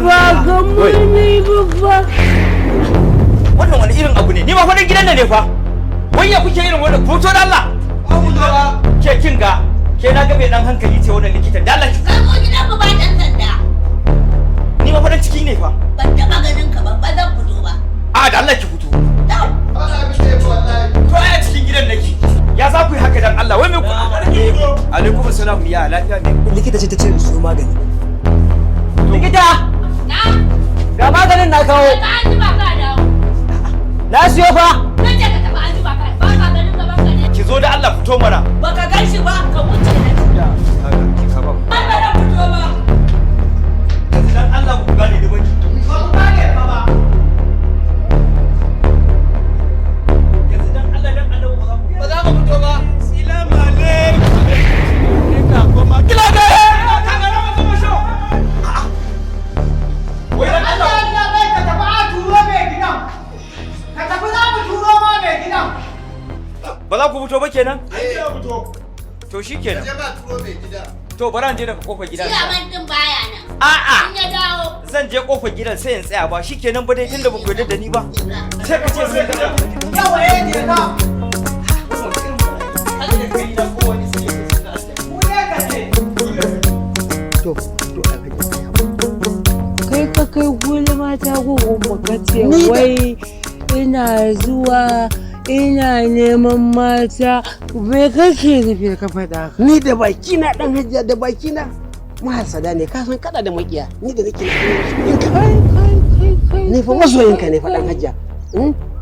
ga muni babba. Wannan wani irin abu ne? Ni ma fa dan gidan nan ne fa. Wai ya kuke irin wannan foto da Allah? Ke kin ga ke na ga bai dan hankali ce wannan likitan da Allah. Ka zo gidan mu ba dan sanda. Ni ma fa dan ciki ne fa. Ban taba ganin ka ba zan fito ba. A da Allah ki fito. Ana bi sai wallahi. To ai cikin gidan nake. Ya za ku yi haka dan Allah? Wai me ku? Alaikum assalam ya lafiya ne. Likita ce ta ce su magani. Likita! Na? Ga maganin na kawo. Ka an ji ba ka dawo. Na siyo fa. Na ce ka taba an ji ba ka ganin gaban ka ne. Ki zo da Allah fito mana. Baka gan shi ba ka wuce na ci. Ki ka ba. Ba na fito ba. Dan Allah ku gane da baki. Ba ku gane ba. Yanzu dan Allah ba za ku fito ba. Assalamu alaikum. Ina goma. Kila ga. Wai dan Allah. Ka tafi a turo mai gidan. Ka tafi za mu turo ma mai gidan. Ba za ku fito ba kenan? Ya fito. To shikenan. Je ba turo mai gida. To bari an je daga kofar gidan. Ciyaman din baya nan. A'a. In ya dawo. Zan je kofar gidan sai in tsaya ba shikenan ba dai tunda ba ku yarda da ni ba. Sai ka ce sai ka. Yawa ne ka. Mu ne ka ce. Kai ka kai gula mata gugun ka ce wai ina zuwa ina neman mata bai kake nufi ka faɗa ka. Ni da baki na dan hajja da baki na mahasada ne ka san kada da makiya ni da nake ni fa masoyinka ne fa dan hajja.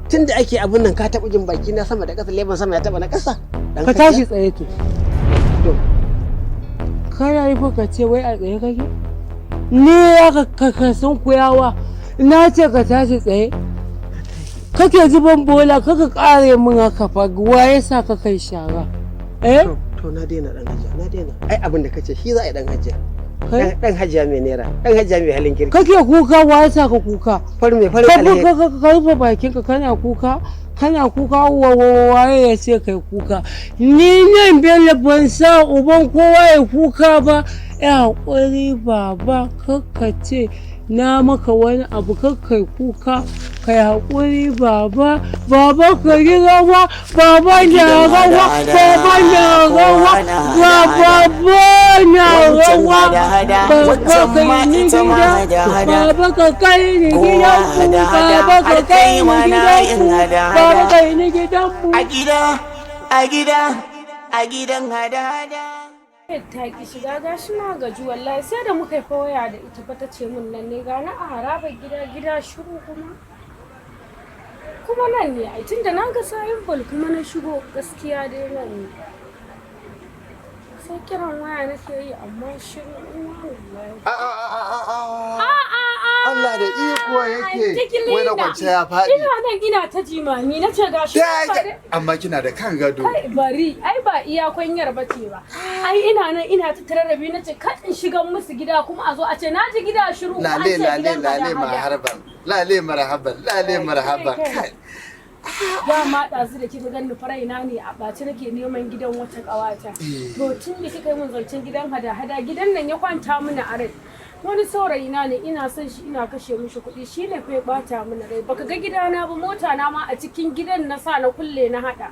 Tunda ake abun nan ka taɓa jin baki na sama da ƙasa leban sama ya taɓa na ƙasa. Ka tashi tsaye to. Kana yi ka ce wai a tsaye kake? Ni ya ka sun kuyawa na ce ka tashi tsaye. Kake zuban bola kaka kare min haka fa waye sa ka kai shara. To na daina dan hajja na daina. Ai abin da kace shi za a yi dan hajja. Dan hajja mai naira dan hajja mai halin kirki. Kake kuka waye sa ka kuka? Farin alheri. Ka rufe bakinka kana kuka? Kana kuka waye ya ce kai kuka? Ni nan Bello ban sa uban kowa ya kuka ba. Ya hakuri baba kakka ce na maka wani abu kakkai kuka kai haƙuri baba ka yi rawa baba na rawa baba na rawa baba na rawa baba ka kai ni gidan baba ka kai ni gidan a gidan hada-hada. Ta ki shiga gashi na gaji wallahi sai da muka yi waya da ita fa ta ce min nan ne ga na a harabar gida shiru kuma nan ne ai tunda na ga sayin bol kuma na shigo gaskiya dai nan ne sai kiran waya nake yi amma shiru Allah da iko yake wai da kwance ya faɗi. Ina nan ina ta jimami na ce gashi amma kina da kan gado. Kai bari ai ba iya kwanyar bace ba. Ai ina nan ina ta tararrabi na ce kan in shiga musu gida kuma a zo a ce na ji gida shiru kuma an ce gidan lale marhaban kai. Ba ma ɗazu da kika gani faraina ne a ɓaci nake neman gidan wata ƙawata. To tun da kika yi min zancen gidan hada-hada gidan nan ya kwanta mini a rai. Wani saurayi na ne ina son shi ina kashe mishi kuɗi shi ne fa ya ɓata mini rai. Baka ga gidana ba mota na ma a cikin gidan na sa na kulle na haɗa.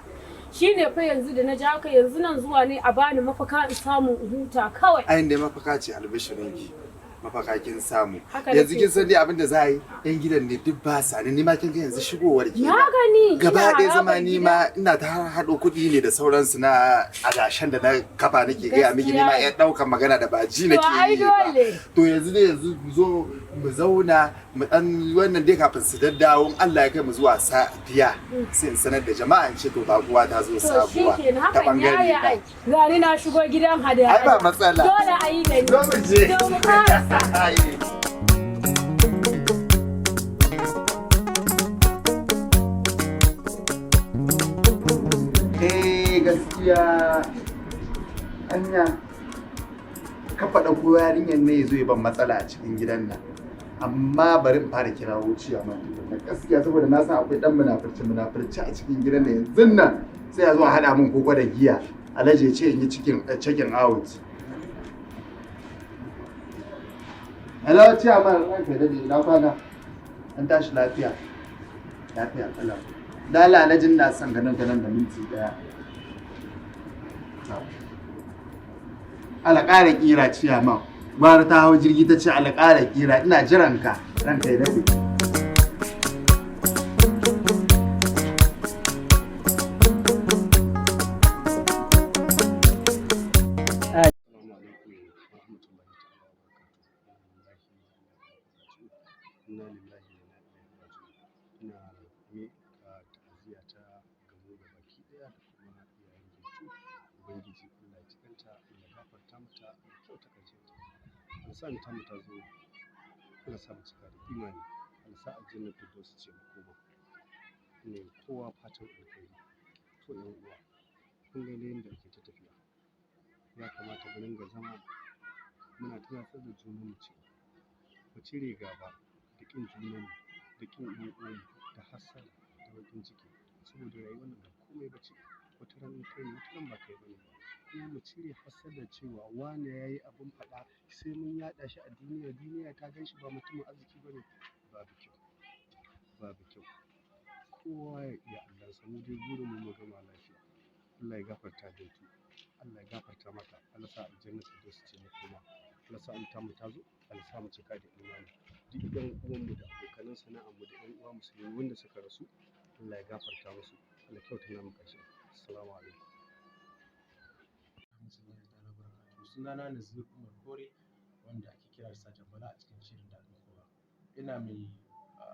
Shi ne fa yanzu da na ji haka yanzu nan zuwa ne a bani mafaka in samu in huta kawai. Ayin dai mafaka ce albishirinki. Mafaka kin samu yanzu kin san dai abin da za a yi yan gidan ne duk ba sa ni ma kin ga yanzu shigowar ki na gani gaba ɗaya zama ni ma ina ta haɗo kuɗi ne da sauransu na adashen da na kafa nake gaya miki ni ma yan ɗaukan magana da ba ji nake yi ba to yanzu dai yanzu zo mu zauna mu dan wannan dai kafin su daddawo Allah ya kai mu zuwa safiya sai in sanar da jama'a in ce to baguwa ta zo sabuwa ta bangare na gani na shigo gidan hada ai ba matsala dole a yi gani zo mu je gaskiya anya ka faɗa ko yarinyar ne ya zo ya ban matsala a cikin gidan nan amma bari in fara kira wuciya ma gaskiya saboda na san akwai dan munafurci a cikin gidan nan yanzu nan sai ya zo a haɗa min koko da giya alhaji ya ce in yi cikin checking out Hello, chairman, ranka da ina kwana. An tashi lafiya. Lafiya kalau. Dala na jin na son ganin da minti daya. Alƙara kira ciyaman. Gwara ta hau jirgi ta ce alƙara kira ina jiran ka ranka ya dade. Inna lillahi wa inna ilaihi raji'un. Ina miƙa ta'aziyata ga mu da baki ɗaya da kuma iyayen Bintu. Ubangiji Allah ya cikanta, Allah ya gafarta mata, Allah ya kyauta ƙarshenta. Allah sa ta mu ta zo, Allah sa mu cika da imani, Allah sa aljannar Firdaus ce makoma. Ne kowa fatan alkhairi. To ƴan uwa, kun ga yanda ake ta tafiya. Ya kamata mu dinga zama muna tunatar da junanmu cewa mu cire gaba da ƙin junanmu da ƙin ɗan uwanmu da hassada da baƙin ciki saboda rayuwar nan ba komai ba ce. Wata ran kai ne, wata ran ba kai bane ba. Kuma mu cire hassada cewa wane ya yi abin faɗa sai mun yaɗa shi a duniya, duniya ta gan shi ba mutumin arziki ba ne. Babu kyau, babu kyau. Kowa ya iya Allahnsa, mu dai burinmu mu gama lafiya. Allah ya gafarta Bintu, Allah ya gafarta mata, Allah sa aljannar Firdaus ce makoma. Allah sa in tamu ta zo, Allah sa mu cika da imani. Duk ɗan uwanmu da abokanan sana'armu da ƴan uwa musulmi wanda suka rasu, Allah ya gafarta musu, Allah ya kyauta namu ƙarshe. Assalamu alaikum. Sunana Nazir Umar Kore wanda ake kira da Sajan Bala a cikin shirin daɗin kowa. Ina mai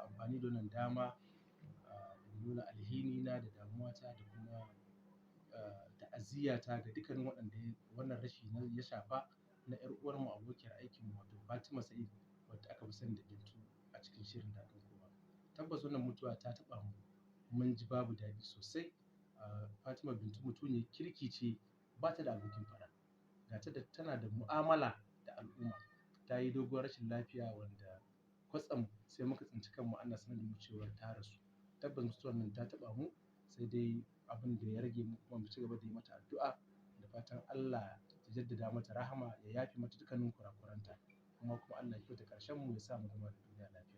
amfani da wannan dama nuna alhinina da damuwata da kuma ta'aziyyata ga dukkanin waɗanda wannan rashi ya shafa na 'yar uwarmu abokiyar aikinmu wato Fatima Sa'id wadda aka fi sani da Bintu a cikin shirin daɗin kowa. Tabbas wannan mutuwa ta taɓa mu, mun ji babu daɗi sosai. Fatima Bintu mutuniyar kirki ce, ba ta da abokin faɗa. Tana da mu'amala da al'umma. Ta yi doguwar rashin lafiya wanda kwatsam sai muka tsinci kanmu ana sanar da mu cewar ta rasu. Tabbas mutuwar nan ta taɓa mu, sai dai abin da ya rage mu kuma mu ci gaba da yi mata addu'a da fatan Allah ya jaddada mata rahama, ya yafe mata dukkanin kurakuranta kuma Allah ya kyauta ƙarshen mu, ya sa mu gama da duniya lafiya.